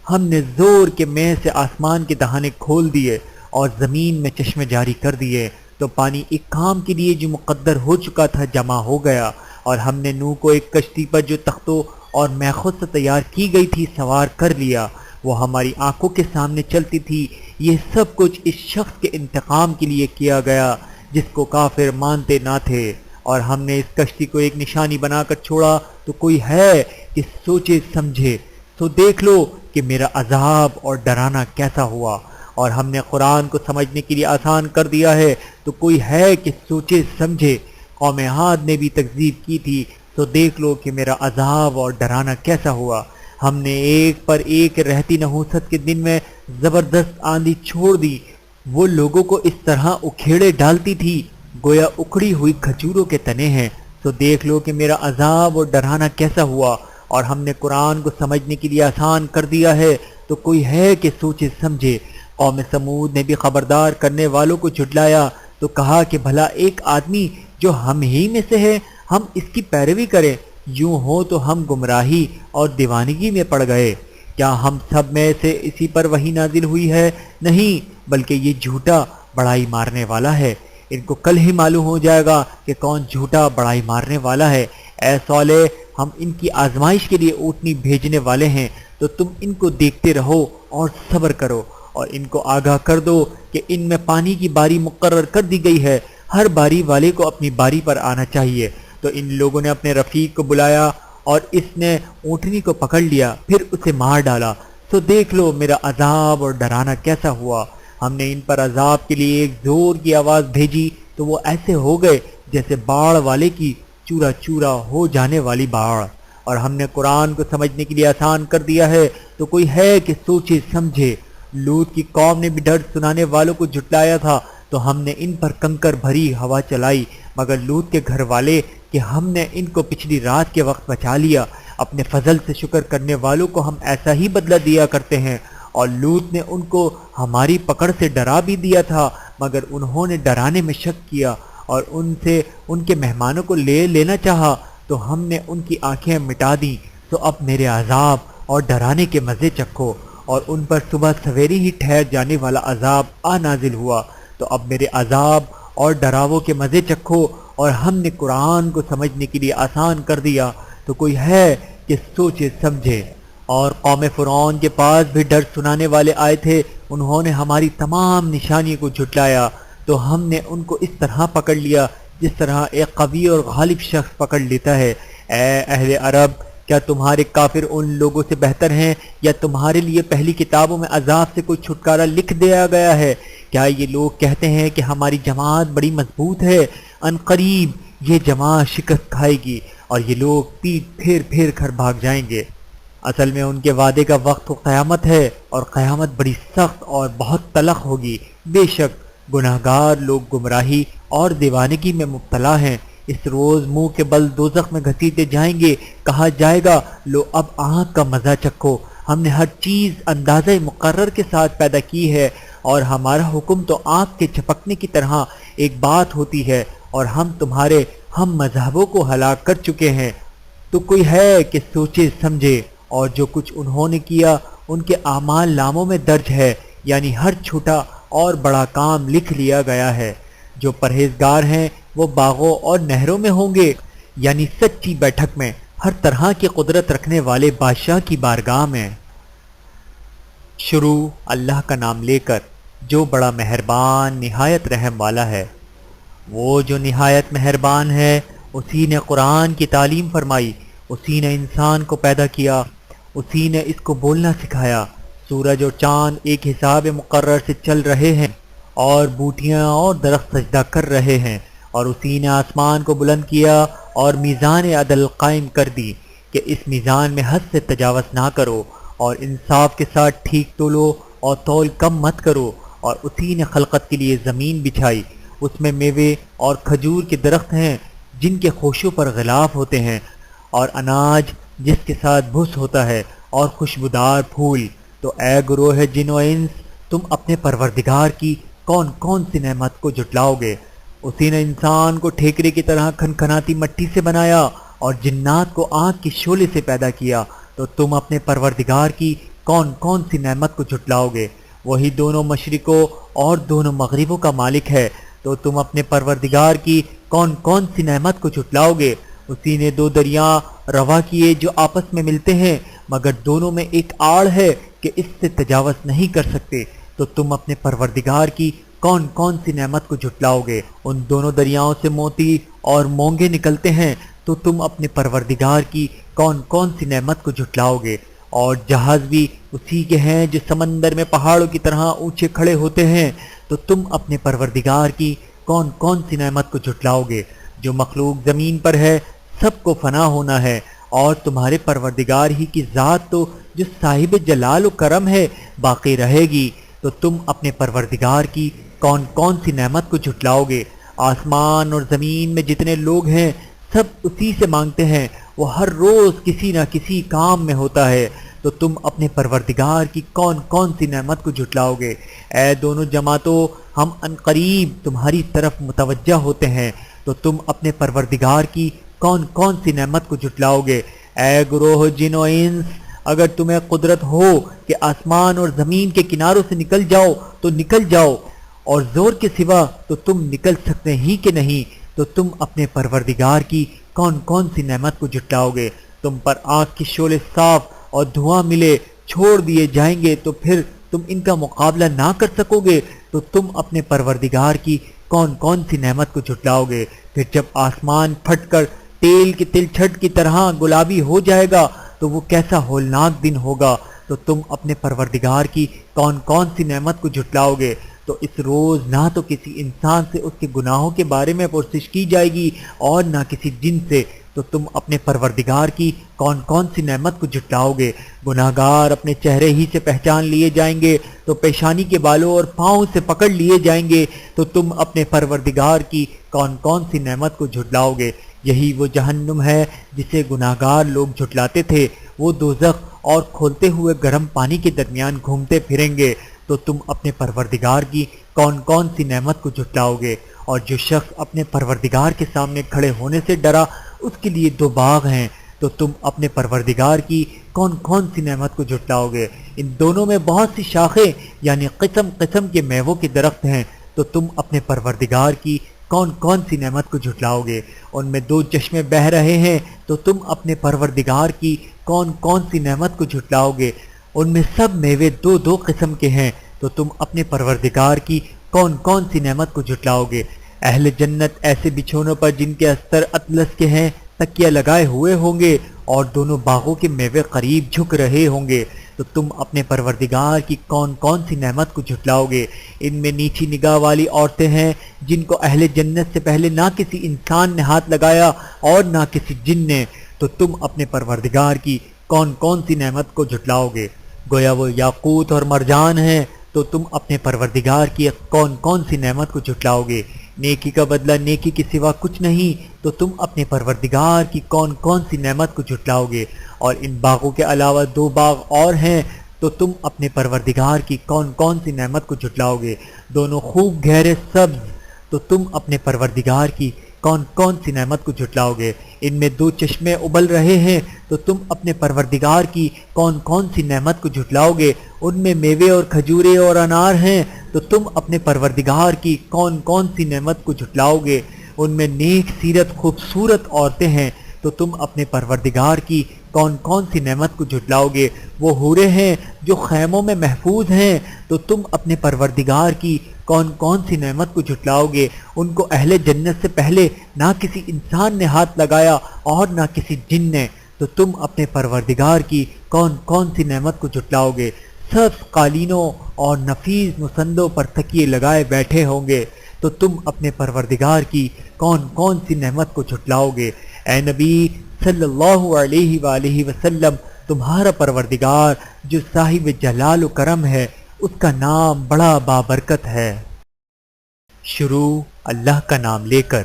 S1: ہم نے زور کے مے سے آسمان کے دہانے کھول دیے اور زمین میں چشمے جاری کر دیے، تو پانی ایک کام کے لیے جو مقدر ہو چکا تھا جمع ہو گیا، اور ہم نے نوح کو ایک کشتی پر جو تختوں اور میخوں سے تیار کی گئی تھی سوار کر لیا، وہ ہماری آنکھوں کے سامنے چلتی تھی۔ یہ سب کچھ اس شخص کے انتقام کے لیے کیا گیا جس کو کافر مانتے نہ تھے، اور ہم نے اس کشتی کو ایک نشانی بنا کر چھوڑا، تو کوئی ہے کہ سوچے سمجھے؟ تو دیکھ لو کہ میرا عذاب اور ڈرانا کیسا ہوا، اور ہم نے قرآن کو سمجھنے کے لیے آسان کر دیا ہے، تو کوئی ہے کہ سوچے سمجھے؟ قوم عاد نے بھی تکذیب کی تھی، تو دیکھ لو کہ میرا عذاب اور ڈرانا کیسا ہوا۔ ہم نے ایک پر ایک رہتی نحوست کے دن میں زبردست آندھی چھوڑ دی، وہ لوگوں کو اس طرح اکھیڑے ڈالتی تھی گویا اکھڑی ہوئی کھجوروں کے تنے ہیں۔ تو دیکھ لو کہ میرا عذاب اور ڈرانا کیسا ہوا، اور ہم نے قرآن کو سمجھنے کے لیے آسان کر دیا ہے، تو کوئی ہے کہ سوچے سمجھے؟ قوم سمود نے بھی خبردار کرنے والوں کو جھٹلایا، تو کہا کہ بھلا ایک آدمی جو ہم ہی میں سے ہے ہم اس کی پیروی کریں؟ یوں ہو تو ہم گمراہی اور دیوانگی میں پڑ گئے۔ کیا ہم سب میں سے اسی پر وحی نازل ہوئی ہے؟ نہیں، بلکہ یہ جھوٹا بڑائی مارنے والا ہے۔ ان کو کل ہی معلوم ہو جائے گا کہ کون جھوٹا بڑائی مارنے والا ہے۔ اے صالح، ہم ان کی آزمائش کے لیے اونٹنی بھیجنے والے ہیں، تو تم ان کو دیکھتے رہو اور صبر کرو، اور ان کو آگاہ کر دو کہ ان میں پانی کی باری مقرر کر دی گئی ہے، ہر باری والے کو اپنی باری پر آنا چاہیے۔ تو ان لوگوں نے اپنے رفیق کو بلایا اور اس نے اونٹنی کو پکڑ لیا، پھر اسے مار ڈالا۔ سو دیکھ لو میرا عذاب اور ڈرانا کیسا ہوا۔ ہم نے ان پر عذاب کے لیے ایک زور کی آواز بھیجی تو وہ ایسے ہو گئے جیسے باڑ والے کی چورا چورا ہو جانے والی باڑ۔ اور ہم نے قرآن کو سمجھنے کے لیے آسان کر دیا ہے، تو کوئی ہے کہ سوچے سمجھے۔ لوط کی قوم نے بھی ڈر سنانے والوں کو جھٹلایا تھا، تو ہم نے ان پر کنکر بھری ہوا چلائی، مگر لوط کے گھر والے کہ ہم نے ان کو پچھلی رات کے وقت بچا لیا۔ اپنے فضل سے شکر کرنے والوں کو ہم ایسا ہی بدلہ دیا کرتے ہیں۔ اور لوط نے ان کو ہماری پکڑ سے ڈرا بھی دیا تھا، مگر انہوں نے ڈرانے میں شک کیا اور ان سے ان کے مہمانوں کو لے لینا چاہا، تو ہم نے ان کی آنکھیں مٹا دیں۔ تو اب میرے عذاب اور ڈرانے کے مزے چکھو، اور ان پر صبح سویرے ہی ٹھہر جانے والا عذاب آ نازل ہوا۔ تو اب میرے عذاب اور ڈراووں کے مزے چکھو، اور ہم نے قرآن کو سمجھنے کے لیے آسان کر دیا، تو کوئی ہے کہ سوچے سمجھے۔ اور قوم فرعون کے پاس بھی ڈر سنانے والے آئے تھے، انہوں نے ہماری تمام نشانیوں کو جھٹلایا، تو ہم نے ان کو اس طرح پکڑ لیا جس طرح ایک قوی اور غالب شخص پکڑ لیتا ہے۔ اے اہل عرب، کیا تمہارے کافر ان لوگوں سے بہتر ہیں، یا تمہارے لیے پہلی کتابوں میں عذاب سے کوئی چھٹکارا لکھ دیا گیا ہے؟ کیا یہ لوگ کہتے ہیں کہ ہماری جماعت بڑی مضبوط ہے؟ ان قریب یہ جماعت شکست کھائے گی، اور یہ لوگ پیٹ پھیر پھیر کر بھاگ جائیں گے۔ اصل میں ان کے وعدے کا وقت تو قیامت ہے، اور قیامت بڑی سخت اور بہت تلخ ہوگی۔ بے شک گناہگار لوگ گمراہی اور دیوانگی میں مبتلا ہیں۔ اس روز منہ کے بل دوزخ میں گھسیٹے جائیں گے، کہا جائے گا لو اب آنکھ کا مزہ چکھو، ہم نے ہر چیز اندازہ مقرر کے ساتھ پیدا کی ہے، اور ہمارا حکم تو آنکھ کے جھپکنے کی طرح ایک بات ہوتی ہے، اور ہم تمہارے ہم مذہبوں کو ہلاک کر چکے ہیں۔ تو کوئی ہے کہ سوچے سمجھے۔ اور جو کچھ انہوں نے کیا ان کے اعمال ناموں میں درج ہے، یعنی ہر چھوٹا اور بڑا کام لکھ لیا گیا ہے۔ جو پرہیزگار ہیں وہ باغوں اور نہروں میں ہوں گے، یعنی سچی بیٹھک میں، ہر طرح کی قدرت رکھنے والے بادشاہ کی بارگاہ میں۔ شروع اللہ کا نام لے کر جو بڑا مہربان نہایت رحم والا ہے۔ وہ جو نہایت مہربان ہے، اسی نے قرآن کی تعلیم فرمائی، اسی نے انسان کو پیدا کیا، اسی نے اس کو بولنا سکھایا۔ سورج اور چاند ایک حساب مقرر سے چل رہے ہیں، اور بوٹیاں اور درخت سجدہ کر رہے ہیں، اور اسی نے آسمان کو بلند کیا اور میزان عدل قائم کر دی کہ اس میزان میں حد سے تجاوز نہ کرو، اور انصاف کے ساتھ ٹھیک تولو اور تول کم مت کرو۔ اور اسی نے خلقت کے لیے زمین بچھائی، اس میں میوے اور کھجور کے درخت ہیں جن کے خوشوں پر غلاف ہوتے ہیں، اور اناج جس کے ساتھ بھس ہوتا ہے، اور خوشبودار پھول۔ تو اے گروہ جن و انس، تم اپنے پروردگار کی کون کون سی نعمت کو جھٹلاؤ گے؟ اسی نے انسان کو ٹھیکرے کی طرح کھنکھناتی مٹی سے بنایا، اور جنات کو آنکھ کی شعلے سے پیدا کیا، تو تم اپنے پروردگار کی کون کون سی نعمت کو جھٹلاؤ گے؟ وہی دونوں مشرقوں اور دونوں مغربوں کا مالک ہے، تو تم اپنے پروردگار کی کون کون سی نعمت کو جھٹلاؤ گے؟ اسی نے دو دریا روا کیے جو آپس میں ملتے ہیں، مگر دونوں میں ایک آڑ ہے کہ اس سے تجاوز نہیں کر سکتے، تو تم اپنے پروردگار کی کون کون سی نعمت کو جھٹلاؤ گے؟ ان دونوں دریاؤں سے موتی اور مونگے نکلتے ہیں، تو تم اپنے پروردگار کی کون کون سی نعمت کو جھٹلاؤ گے؟ اور جہاز بھی اسی کے ہیں جو سمندر میں پہاڑوں کی طرح اونچے کھڑے ہوتے ہیں، تو تم اپنے پروردگار کی کون کون سی نعمت کو جھٹلاؤ گے؟ جو مخلوق زمین پر ہے سب کو فنا ہونا ہے، اور تمہارے پروردگار ہی کی ذات تو جو صاحب جلال و کرم ہے باقی رہے گی، تو تم اپنے پروردگار کی کون کون سی نعمت کو جھٹلاؤ گے؟ آسمان اور زمین میں جتنے لوگ ہیں سب اسی سے مانگتے ہیں، وہ ہر روز کسی نہ کسی کام میں ہوتا ہے، تو تم اپنے پروردگار کی کون کون سی نعمت کو جھٹلاؤ گے؟ اے دونوں جماعتوں، ہم عنقریب تمہاری طرف متوجہ ہوتے ہیں، تو تم اپنے پروردگار کی کون کون سی نعمت کو جھٹلاؤ گے؟ اے گروہ جن و انس، اگر تمہیں قدرت ہو کہ آسمان اور زمین کے کناروں سے نکل جاؤ تو نکل جاؤ، اور زور کے سوا تو تم نکل سکتے ہی کہ نہیں، تو تم اپنے پروردگار کی کون کون سی نعمت کو جھٹلاؤ گے؟ تم پر آگ کے شعلے صاف اور دھواں ملے چھوڑ دیے جائیں گے تو پھر تم ان کا مقابلہ نہ کر سکو گے، تو تم اپنے پروردگار کی کون کون سی نعمت کو جھٹلاؤ گے؟ پھر جب آسمان پھٹ کر تیل کے تلچھٹ کی طرح گلابی ہو جائے گا تو وہ کیسا ہولناک دن ہوگا، تو تم اپنے پروردگار کی کون کون سی نعمت کو جھٹلاؤ گے؟ تو اس روز نہ تو کسی انسان سے اس کے گناہوں کے بارے میں پرسش کی جائے گی اور نہ کسی جن سے، تو تم اپنے پروردگار کی کون کون سی نعمت کو جھٹلاؤ گے؟ گناہگار اپنے چہرے ہی سے پہچان لیے جائیں گے تو پیشانی کے بالوں اور پاؤں سے پکڑ لیے جائیں گے، تو تم اپنے پروردگار کی کون کون سی نعمت کو جھٹلاؤ گے؟ یہی وہ جہنم ہے جسے گناہگار لوگ جھٹلاتے تھے، وہ دوزخ اور کھولتے ہوئے گرم پانی کے درمیان گھومتے پھریں گے، تو تم اپنے پروردگار کی کون کون سی نعمت کو جھٹلاؤ گے؟ اور جو شخص اپنے پروردگار کے سامنے کھڑے ہونے سے ڈرا اس کے لیے 2 باغ ہیں، تو تم اپنے پروردگار کی کون کون سی نعمت کو جھٹلاؤ گے؟ ان دونوں میں بہت سی شاخیں یعنی قسم قسم کے میووں کے درخت ہیں، تو تم اپنے پروردگار کی کون کون سی نعمت کو جھٹلاؤ گے؟ ان میں 2 چشمے بہہ رہے ہیں، تو تم اپنے پروردگار کی کون کون سی نعمت کو جھٹلاؤ گے؟ ان میں سب میوے 2 قسم کے ہیں، تو تم اپنے پروردگار کی کون کون سی نعمت کو جھٹلاؤ گے؟ اہل جنت ایسے بچھونوں پر جن کے استر اطلس کے ہیں تکیہ لگائے ہوئے ہوں گے اور دونوں باغوں کے میوے قریب جھک رہے ہوں گے، تو تم اپنے پروردگار کی کون کون سی نعمت کو جھٹلاؤ گے؟ ان میں نیچی نگاہ والی عورتیں ہیں جن کو اہل جنت سے پہلے نہ کسی انسان نے ہاتھ لگایا اور نہ کسی جن نے، تو تم اپنے پروردگار کی کون کون سی نعمت کو جھٹلاؤ گے؟ گویا وہ یاقوت اور مرجان ہیں، تو تم اپنے پروردگار کی کون کون سی نعمت کو جھٹلاؤ گے؟ نیکی کا بدلہ نیکی کے سوا کچھ نہیں، تو تم اپنے پروردگار کی کون کون سی نعمت کو جھٹلاؤ گے؟ اور ان باغوں کے علاوہ 2 باغ اور ہیں، تو تم اپنے پروردگار کی کون کون سی نعمت کو جھٹلاؤ گے؟ دونوں خوب گہرے سبز، تو تم اپنے پروردگار کی کون کون سی نعمت کو جھٹلاؤ گے؟ ان میں 2 چشمے ابل رہے ہیں، تو تم اپنے پروردگار کی کون کون سی نعمت کو جھٹلاؤ گے؟ ان میں میوے اور کھجورے اور انار ہیں، تو تم اپنے پروردگار کی کون کون سی نعمت کو جھٹلاؤ گے؟ ان میں نیک سیرت خوبصورت عورتیں ہیں، تو تم اپنے پروردگار کی کون کون سی نعمت کو جھٹلاؤ گے؟ وہ حوریں ہیں جو خیموں میں محفوظ ہیں، تو تم اپنے پروردگار کی کون کون سی نعمت کو جھٹلاؤ گے؟ ان کو اہل جنت سے پہلے نہ کسی انسان نے ہاتھ لگایا اور نہ کسی جن نے، تو تم اپنے پروردگار کی کون کون سی نعمت کو جھٹلاؤ گے؟ سب قالینوں اور نفیس مسندوں پر تکیے لگائے بیٹھے ہوں گے، تو تم اپنے پروردگار کی کون کون سی نعمت کو جھٹلاؤ گے؟ اے نبی صلی اللہ علیہ وآلہ وسلم، تمہارا پروردگار جو صاحب جلال و کرم ہے اس کا نام بڑا بابرکت ہے۔ شروع اللہ کا نام لے کر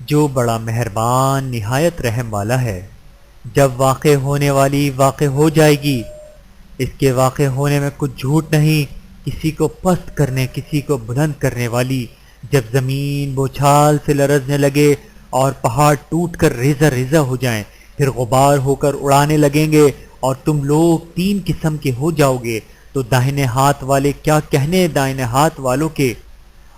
S1: جو بڑا مہربان نہایت رحم والا ہے۔ جب واقع ہونے والی واقع ہو جائے گی، اس کے واقع ہونے میں کچھ جھوٹ نہیں، کسی کو پست کرنے کسی کو بلند کرنے والی۔ جب زمین بوچھال سے لرزنے لگے اور پہاڑ ٹوٹ کر ریزہ ریزہ ہو جائیں، پھر غبار ہو کر اڑانے لگیں گے اور تم لوگ 3 قسم کے ہو جاؤ گے، تو داہنے ہاتھ والے کیا کہنے دائیں ہاتھ والوں کے،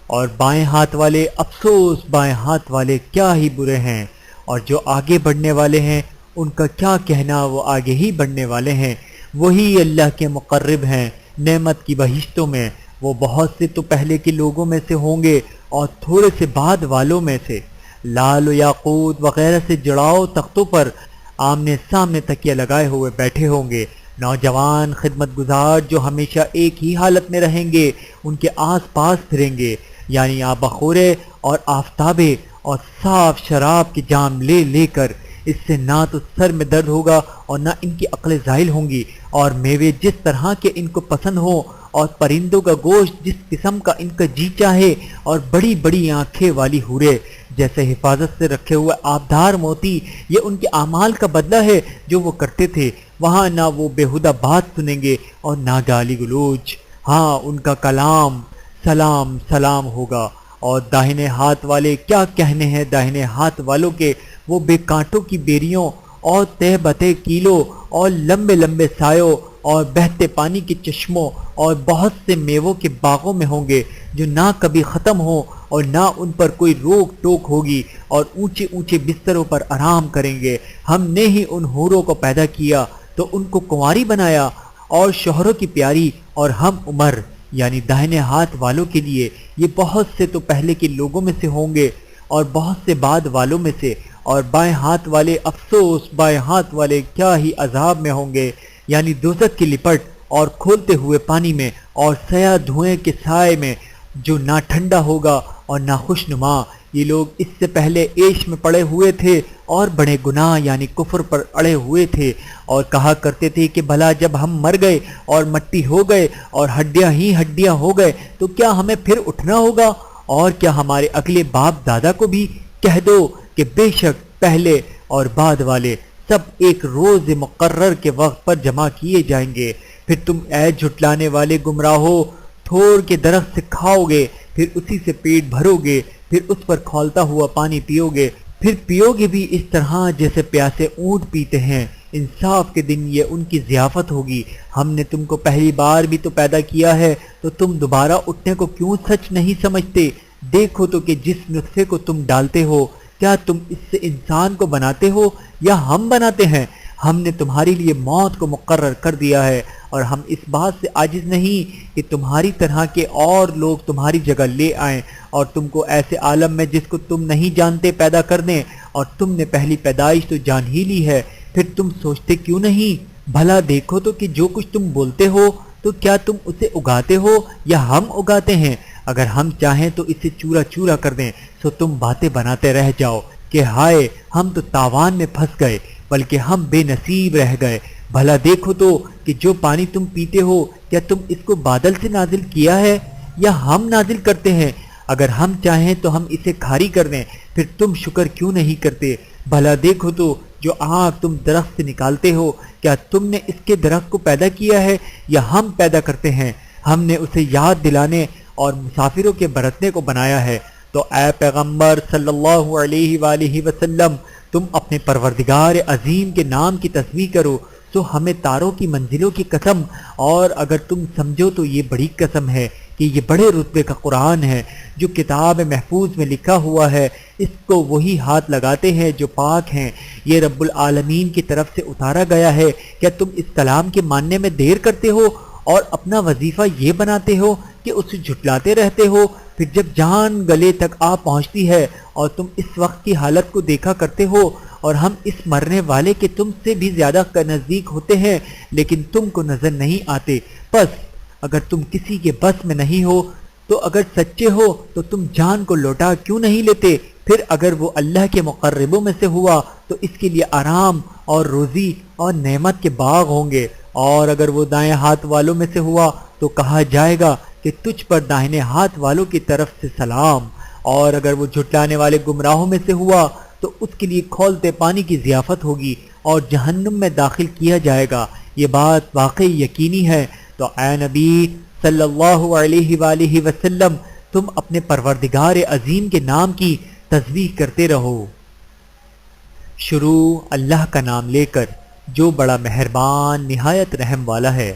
S1: اور بائیں ہاتھ والے افسوس بائیں ہاتھ والے کیا ہی برے ہیں، اور جو آگے بڑھنے والے ہیں ان کا کیا کہنا، وہ آگے ہی بڑھنے والے ہیں، وہی اللہ کے مقرب ہیں نعمت کی بہشتوں میں، وہ بہت سے تو پہلے کے لوگوں میں سے ہوں گے اور تھوڑے سے بعد والوں میں سے۔ لال و یاقوت وغیرہ سے جڑاؤ تختوں پر آمنے سامنے تکیہ لگائے ہوئے بیٹھے ہوں گے۔ نوجوان خدمت گزار جو ہمیشہ ایک ہی حالت میں رہیں گے ان کے آس پاس پھریں گے، یعنی آب بخورے اور آفتابے اور صاف شراب کے جام لے لے کر۔ اس سے نہ تو سر میں درد ہوگا اور نہ ان کی عقلیں زائل ہوں گی، اور میوے جس طرح کے ان کو پسند ہوں اور پرندوں کا گوشت جس قسم کا ان کا جی چاہے، اور بڑی بڑی آنکھیں والی حوریں جیسے حفاظت سے رکھے ہوئے آبدار موتی۔ یہ ان کے اعمال کا بدلہ ہے جو وہ کرتے تھے۔ وہاں نہ وہ بیہودہ بات سنیں گے اور نہ گالی گلوچ، ہاں ان کا کلام سلام سلام ہوگا۔ اور داہنے ہاتھ والے کیا کہنے ہیں داہنے ہاتھ والوں کے، وہ بے کانٹوں کی بیریوں اور تہ بتے کیلوں اور لمبے لمبے سایوں اور بہتے پانی کے چشموں اور بہت سے میووں کے باغوں میں ہوں گے جو نہ کبھی ختم ہوں اور نہ ان پر کوئی روک ٹوک ہوگی، اور اونچے اونچے بستروں پر آرام کریں گے۔ ہم نے ہی ان حوروں کو پیدا کیا تو ان کو کنواری بنایا اور شوہروں کی پیاری، اور ہم عمر یعنی داہنے ہاتھ والوں کے لیے یہ بہت سے تو پہلے کے لوگوں میں سے ہوں گے اور بہت سے بعد والوں میں سے، اور بائیں ہاتھ والے افسوس، بائیں ہاتھ والے کیا ہی عذاب میں ہوں گے، یعنی دوزخ کی لپٹ اور کھولتے ہوئے پانی میں اور سیاہ دھوئیں کے سائے میں جو نہ ٹھنڈا ہوگا اور نہ خوشنما۔ یہ لوگ اس سے پہلے عیش میں پڑے ہوئے تھے اور بڑے گناہ یعنی کفر پر اڑے ہوئے تھے، اور کہا کرتے تھے کہ بھلا جب ہم مر گئے اور مٹی ہو گئے اور ہڈیاں ہی ہڈیاں ہو گئے تو کیا ہمیں پھر اٹھنا ہوگا؟ اور کیا ہمارے اگلے باپ دادا کو بھی کہہ دو کہ بے شک پہلے اور بعد والے سب ایک روز مقرر کے وقت پر جمع کیے جائیں گے، پھر تم اے جھٹلانے والے گمراہو تھوڑ کے درخت سے کھاؤ گے، پھر اسی سے پیٹ بھرو گے، پھر اس پر کھولتا ہوا پانی پیو گے، پھر پیو گے بھی اس طرح جیسے پیاسے اونٹ پیتے ہیں۔ انصاف کے دن یہ ان کی ضیافت ہوگی۔ ہم نے تم کو پہلی بار بھی تو پیدا کیا ہے، تو تم دوبارہ اٹھنے کو کیوں سچ نہیں سمجھتے؟ دیکھو تو کہ جس نطفے کو تم ڈالتے ہو کیا تم اس سے انسان کو بناتے ہو یا ہم بناتے ہیں؟ ہم نے تمہارے لیے موت کو مقرر کر دیا ہے، اور ہم اس بات سے عاجز نہیں کہ تمہاری طرح کے اور لوگ تمہاری جگہ لے آئیں اور تم کو ایسے عالم میں جس کو تم نہیں جانتے پیدا کر دیں، اور تم نے پہلی پیدائش تو جان ہی لی ہے، پھر تم سوچتے کیوں نہیں؟ بھلا دیکھو تو کہ جو کچھ تم بولتے ہو تو کیا تم اسے اگاتے ہو یا ہم اگاتے ہیں؟ اگر ہم چاہیں تو اسے چورا چورا کر دیں، سو تم باتیں بناتے رہ جاؤ کہ ہائے ہم تو تاوان میں پھنس گئے، بلکہ ہم بے نصیب رہ گئے۔ بھلا دیکھو تو کہ جو پانی تم پیتے ہو کیا تم اس کو بادل سے نازل کیا ہے یا ہم نازل کرتے ہیں؟ اگر ہم چاہیں تو ہم اسے کھاری کر دیں، پھر تم شکر کیوں نہیں کرتے؟ بھلا دیکھو تو جو آگ تم درخت سے نکالتے ہو کیا تم نے اس کے درخت کو پیدا کیا ہے یا ہم پیدا کرتے ہیں؟ ہم نے اسے یاد دلانے اور مسافروں کے برتنے کو بنایا ہے۔ تو اے پیغمبر صلی اللہ علیہ وآلہ وسلم تم اپنے پروردگار عظیم کے نام کی تسبیح کرو، سو ہمیں تاروں کی منزلوں کی قسم، اور اگر تم سمجھو تو یہ بڑی قسم ہے کہ یہ بڑے رتبے کا قرآن ہے جو کتاب محفوظ میں لکھا ہوا ہے، اس کو وہی ہاتھ لگاتے ہیں جو پاک ہیں، یہ رب العالمین کی طرف سے اتارا گیا ہے۔ کیا تم اس کلام کے ماننے میں دیر کرتے ہو اور اپنا وظیفہ یہ بناتے ہو کہ اسے جھٹلاتے رہتے ہو؟ پھر جب جان گلے تک آ پہنچتی ہے اور تم اس وقت کی حالت کو دیکھا کرتے ہو، اور ہم اس مرنے والے کے تم سے بھی زیادہ نزدیک ہوتے ہیں لیکن تم کو نظر نہیں آتے، پس اگر تم کسی کے بس میں نہیں ہو تو اگر سچے ہو تو تم جان کو لوٹا کیوں نہیں لیتے؟ پھر اگر وہ اللہ کے مقربوں میں سے ہوا تو اس کے لیے آرام اور روزی اور نعمت کے باغ ہوں گے، اور اگر وہ دائیں ہاتھ والوں میں سے ہوا تو کہا جائے گا کہ تجھ پر داہنے ہاتھ والوں کی طرف سے سلام، اور اگر وہ جھٹلانے والے گمراہوں میں سے ہوا تو اس کے لیے کھولتے پانی کی ضیافت ہوگی اور جہنم میں داخل کیا جائے گا۔ یہ بات واقعی یقینی ہے۔ تو اے نبی صلی اللہ علیہ وآلہ وسلم تم اپنے پروردگار عظیم کے نام کی تسبیح کرتے رہو۔ شروع اللہ کا نام لے کر جو بڑا مہربان نہایت رحم والا ہے۔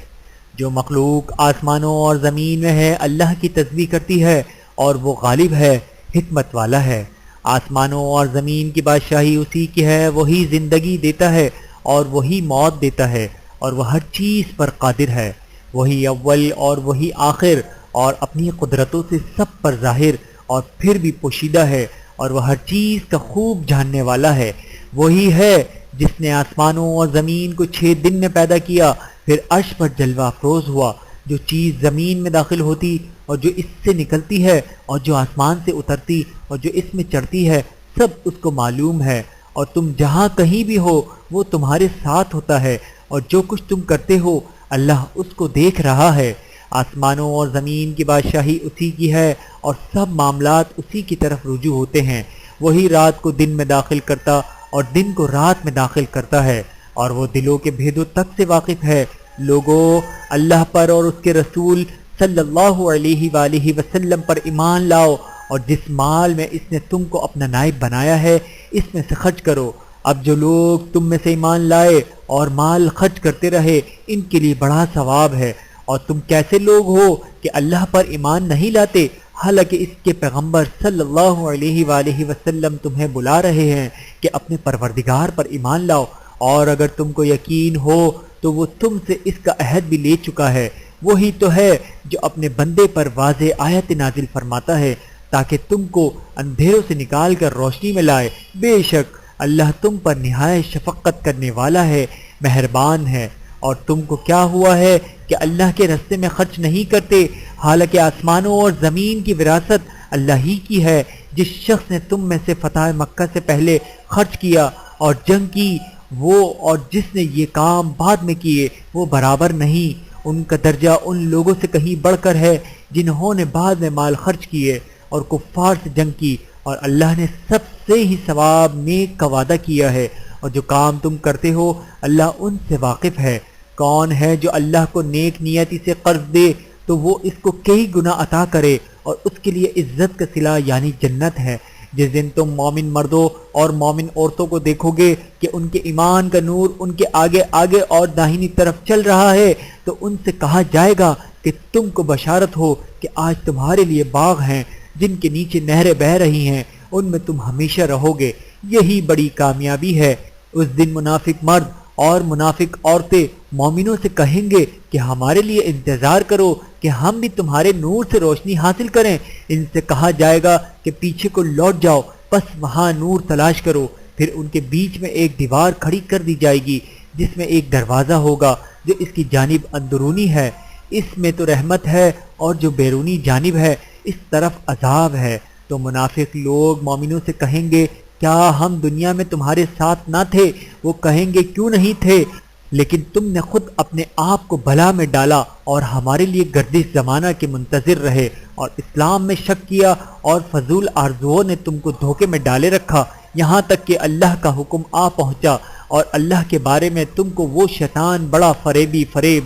S1: جو مخلوق آسمانوں اور زمین میں ہے اللہ کی تسبیح کرتی ہے، اور وہ غالب ہے، حکمت والا ہے۔ آسمانوں اور زمین کی بادشاہی اسی کی ہے، وہی زندگی دیتا ہے اور وہی موت دیتا ہے، اور وہ ہر چیز پر قادر ہے۔ وہی اول اور وہی آخر، اور اپنی قدرتوں سے سب پر ظاہر اور پھر بھی پوشیدہ ہے، اور وہ ہر چیز کا خوب جاننے والا ہے۔ وہی ہے جس نے آسمانوں اور زمین کو 6 دن میں پیدا کیا، پھر عرش پر جلوہ افروز ہوا۔ جو چیز زمین میں داخل ہوتی اور جو اس سے نکلتی ہے اور جو آسمان سے اترتی اور جو اس میں چڑھتی ہے، سب اس کو معلوم ہے، اور تم جہاں کہیں بھی ہو وہ تمہارے ساتھ ہوتا ہے، اور جو کچھ تم کرتے ہو اللہ اس کو دیکھ رہا ہے۔ آسمانوں اور زمین کی بادشاہی اسی کی ہے اور سب معاملات اسی کی طرف رجوع ہوتے ہیں۔ وہی رات کو دن میں داخل کرتا اور دن کو رات میں داخل کرتا ہے، اور وہ دلوں کے بھیدوں تک سے واقف ہے۔ لوگوں اللہ پر اور اس کے رسول صلی اللہ علیہ وآلہ وسلم پر ایمان لاؤ، اور جس مال میں اس نے تم کو اپنا نائب بنایا ہے اس میں سے خرچ کرو۔ اب جو لوگ تم میں سے ایمان لائے اور مال خرچ کرتے رہے ان کے لیے بڑا ثواب ہے، اور تم کیسے لوگ ہو کہ اللہ پر ایمان نہیں لاتے حالانکہ اس کے پیغمبر صلی اللہ علیہ وآلہ وسلم تمہیں بلا رہے ہیں کہ اپنے پروردگار پر ایمان لاؤ، اور اگر تم کو یقین ہو تو وہ تم سے اس کا عہد بھی لے چکا ہے، وہی تو ہے جو اپنے بندے پر واضح آیت نازل فرماتا ہے تاکہ تم کو اندھیروں سے نکال کر روشنی میں لائے، بے شک اللہ تم پر نہایت شفقت کرنے والا ہے، مہربان ہے۔ اور تم کو کیا ہوا ہے کہ اللہ کے راستے میں خرچ نہیں کرتے حالانکہ آسمانوں اور زمین کی وراثت اللہ ہی کی ہے؟ جس شخص نے تم میں سے فتح مکہ سے پہلے خرچ کیا اور جنگ کی، وہ اور جس نے یہ کام بعد میں کیے وہ برابر نہیں، ان کا درجہ ان لوگوں سے کہیں بڑھ کر ہے جنہوں نے بعد میں مال خرچ کیے اور کفار سے جنگ کی، اور اللہ نے سب سے ہی ثواب نیک کا وعدہ کیا ہے، اور جو کام تم کرتے ہو اللہ ان سے واقف ہے۔ کون ہے جو اللہ کو نیک نیتی سے قرض دے تو وہ اس کو کئی گنا عطا کرے اور اس کے لیے عزت کا صلہ یعنی جنت ہے۔ جس دن تم مومن مردوں اور مومن عورتوں کو دیکھو گے کہ ان کے ایمان کا نور ان کے آگے آگے اور داہنی طرف چل رہا ہے تو ان سے کہا جائے گا کہ تم کو بشارت ہو کہ آج تمہارے لیے باغ ہیں جن کے نیچے نہریں بہہ رہی ہیں، ان میں تم ہمیشہ رہو گے، یہی بڑی کامیابی ہے۔ اس دن منافق مرد اور منافق عورتیں مومنوں سے کہیں گے کہ ہمارے لیے انتظار کرو کہ ہم بھی تمہارے نور سے روشنی حاصل کریں، ان سے کہا جائے گا کہ پیچھے کو لوٹ جاؤ، بس وہاں نور تلاش کرو، پھر ان کے بیچ میں ایک دیوار کھڑی کر دی جائے گی جس میں ایک دروازہ ہوگا جو اس کی جانب اندرونی ہے، اس میں تو رحمت ہے، اور جو بیرونی جانب ہے اس طرف عذاب ہے۔ تو منافق لوگ مومنوں سے کہیں گے کیا ہم دنیا میں تمہارے ساتھ نہ تھے؟ وہ کہیں گے کیوں نہیں تھے، لیکن تم نے خود اپنے آپ کو بلا میں ڈالا اور ہمارے لیے گردش زمانہ کے منتظر رہے اور اسلام میں شک کیا، اور فضول آرزوؤں نے تم کو دھوکے میں ڈالے رکھا یہاں تک کہ اللہ کا حکم آ پہنچا، اور اللہ کے بارے میں تم کو وہ شیطان بڑا فریب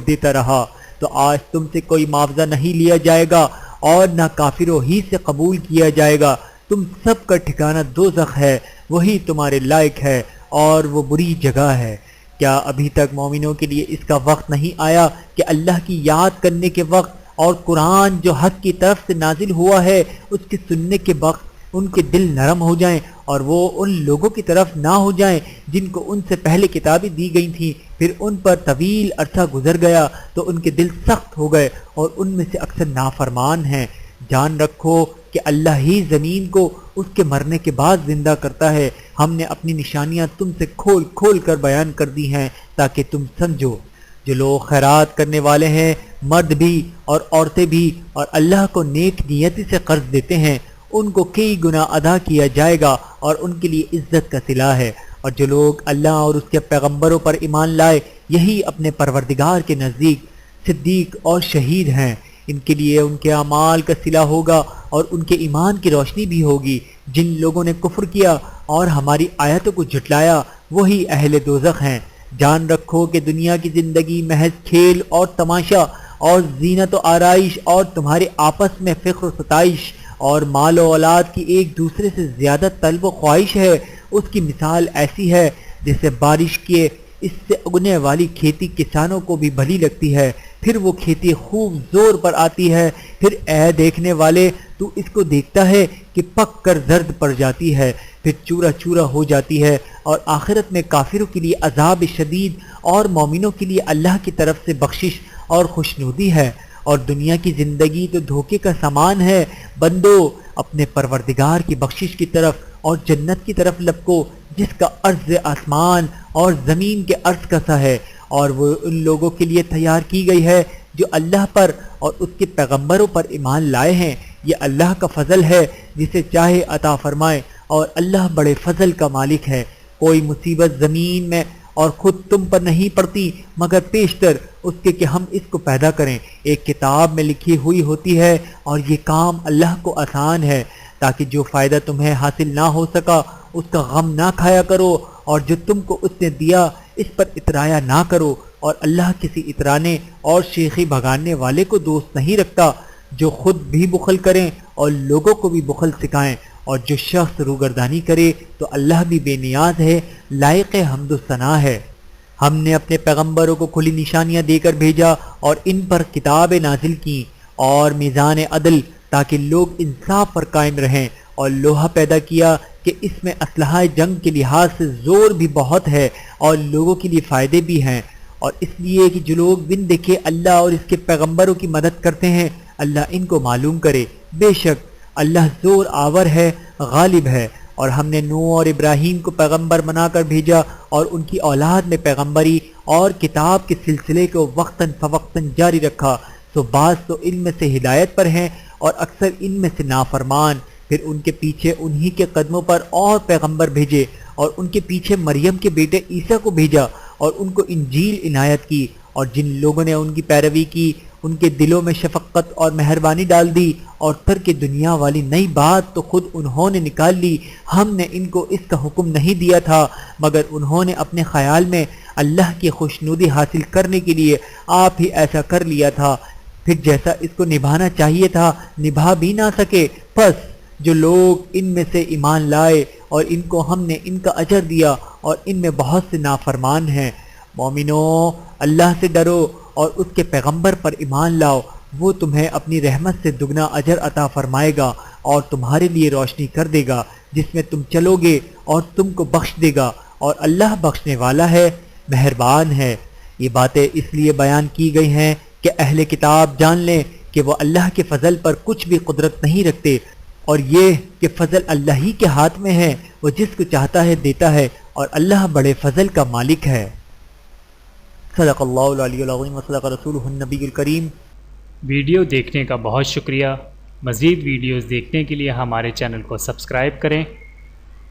S1: دیتا رہا۔ تو آج تم سے کوئی معاوضہ نہیں لیا جائے گا اور نہ کافروں ہی سے قبول کیا جائے گا، تم سب کا ٹھکانہ دوزخ ہے، وہی تمہارے لائق ہے اور وہ بری جگہ ہے۔ کیا ابھی تک مومنوں کے لیے اس کا وقت نہیں آیا کہ اللہ کی یاد کرنے کے وقت اور قرآن جو حق کی طرف سے نازل ہوا ہے اس کے سننے کے وقت ان کے دل نرم ہو جائیں اور وہ ان لوگوں کی طرف نہ ہو جائیں جن کو ان سے پہلے کتابیں دی گئی تھیں، پھر ان پر طویل عرصہ گزر گیا تو ان کے دل سخت ہو گئے اور ان میں سے اکثر نافرمان ہیں۔ جان رکھو کہ اللہ ہی زمین کو اس کے مرنے کے بعد زندہ کرتا ہے، ہم نے اپنی نشانیاں تم سے کھول کھول کر بیان کر دی ہیں تاکہ تم سمجھو۔ جو لوگ خیرات کرنے والے ہیں، مرد بھی اور عورتیں بھی، اور اللہ کو نیک نیتی سے قرض دیتے ہیں، ان کو کئی گنا ادا کیا جائے گا اور ان کے لیے عزت کا صلہ ہے۔ اور جو لوگ اللہ اور اس کے پیغمبروں پر ایمان لائے یہی اپنے پروردگار کے نزدیک صدیق اور شہید ہیں، ان کے لیے ان کے اعمال کا صلہ ہوگا اور ان کے ایمان کی روشنی بھی ہوگی۔ جن لوگوں نے کفر کیا اور ہماری آیتوں کو جھٹلایا وہی اہل دوزخ ہیں۔ جان رکھو کہ دنیا کی زندگی محض کھیل اور تماشا اور زینت و آرائش اور تمہارے آپس میں فخر و ستائش اور مال و اولاد کی ایک دوسرے سے زیادہ طلب و خواہش ہے۔ اس کی مثال ایسی ہے جیسے بارش کے اس سے اگنے والی کھیتی کسانوں کو بھی بھلی لگتی ہے، پھر وہ کھیتی خوب زور پر آتی ہے، پھر اے دیکھنے والے تو اس کو دیکھتا ہے کہ پک کر زرد پڑ جاتی ہے، پھر چورا چورا ہو جاتی ہے، اور آخرت میں کافروں کے لیے عذاب شدید اور مومنوں کے لیے اللہ کی طرف سے بخشش اور خوشنودی ہے۔ اور دنیا کی زندگی تو دھوکے کا سامان ہے، بندو اپنے پروردگار کی بخشش کی طرف اور جنت کی طرف لپکو جس کا عرض آسمان اور زمین کے عرض کا سا ہے، اور وہ ان لوگوں کے لیے تیار کی گئی ہے جو اللہ پر اور اس کے پیغمبروں پر ایمان لائے ہیں۔ یہ اللہ کا فضل ہے جسے چاہے عطا فرمائے، اور اللہ بڑے فضل کا مالک ہے۔ کوئی مصیبت زمین میں اور خود تم پر نہیں پڑتی مگر پیشتر اس کے کہ ہم اس کو پیدا کریں، ایک کتاب میں لکھی ہوئی ہوتی ہے، اور یہ کام اللہ کو آسان ہے، تاکہ جو فائدہ تمہیں حاصل نہ ہو سکا اس کا غم نہ کھایا کرو، اور جو تم کو اس نے دیا اس پر اترایا نہ کرو، اور اللہ کسی اترانے اور شیخی بھگانے والے کو دوست نہیں رکھتا۔ جو خود بھی بخل کریں اور لوگوں کو بھی بخل سکھائیں اور جو شخص روگردانی کرے تو اللہ بھی بے نیاز ہے، لائق حمد و ثنا ہے۔ ہم نے اپنے پیغمبروں کو کھلی نشانیاں دے کر بھیجا اور ان پر کتابیں نازل کیں اور میزان عدل، تاکہ لوگ انصاف پر قائم رہیں، اور لوہا پیدا کیا کہ اس میں اسلحہ جنگ کے لحاظ سے زور بھی بہت ہے اور لوگوں کے لیے فائدے بھی ہیں، اور اس لیے کہ جو لوگ بن دیکھے اللہ اور اس کے پیغمبروں کی مدد کرتے ہیں اللہ ان کو معلوم کرے۔ بے شک اللہ زور آور ہے، غالب ہے۔ اور ہم نے نوح اور ابراہیم کو پیغمبر بنا کر بھیجا اور ان کی اولاد میں پیغمبری اور کتاب کے سلسلے کو وقتاً فوقتاً جاری رکھا، تو بعض تو ان میں سے ہدایت پر ہیں اور اکثر ان میں سے نافرمان۔ پھر ان کے پیچھے انہی کے قدموں پر اور پیغمبر بھیجے، اور ان کے پیچھے مریم کے بیٹے عیسیٰ کو بھیجا اور ان کو انجیل عنایت کی، اور جن لوگوں نے ان کی پیروی کی ان کے دلوں میں شفقت اور مہربانی ڈال دی، اور ترک دنیا والی نئی بات تو خود انہوں نے نکال لی۔ ہم نے ان کو اس کا حکم نہیں دیا تھا مگر انہوں نے اپنے خیال میں اللہ کی خوشنودی حاصل کرنے کے لیے آپ ہی ایسا کر لیا تھا، پھر جیسا اس کو نبھانا چاہیے تھا نبھا بھی نہ سکے۔ پس جو لوگ ان میں سے ایمان لائے اور ان کو ہم نے ان کا اجر دیا، اور ان میں بہت سے نافرمان ہیں۔ مومنو، اللہ سے ڈرو اور اس کے پیغمبر پر ایمان لاؤ، وہ تمہیں اپنی رحمت سے دگنا اجر عطا فرمائے گا اور تمہارے لیے روشنی کر دے گا جس میں تم چلو گے، اور تم کو بخش دے گا، اور اللہ بخشنے والا ہے، مہربان ہے۔ یہ باتیں اس لیے بیان کی گئی ہیں کہ اہل کتاب جان لیں کہ وہ اللہ کے فضل پر کچھ بھی قدرت نہیں رکھتے، اور یہ کہ فضل اللہ ہی کے ہاتھ میں ہے، وہ جس کو چاہتا ہے دیتا ہے، اور اللہ بڑے فضل کا مالک ہے۔ صدق اللہ العلی العظیم وصدق رسولہ النبی الکریم۔
S2: ویڈیو دیکھنے کا بہت شکریہ۔ مزید ویڈیوز دیکھنے کے لیے ہمارے چینل کو سبسکرائب کریں۔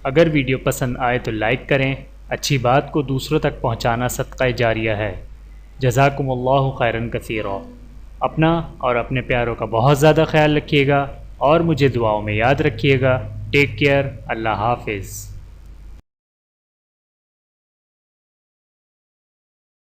S2: اگر ویڈیو پسند آئے تو لائک کریں۔ اچھی بات کو دوسروں تک پہنچانا صدقہ جاریہ ہے۔ جزاکم اللہ خیرا کثیرا۔ اپنا اور اپنے پیاروں کا بہت زیادہ خیال رکھیے گا اور مجھے دعاؤں میں یاد رکھیے گا۔ Take care. اللہ حافظ۔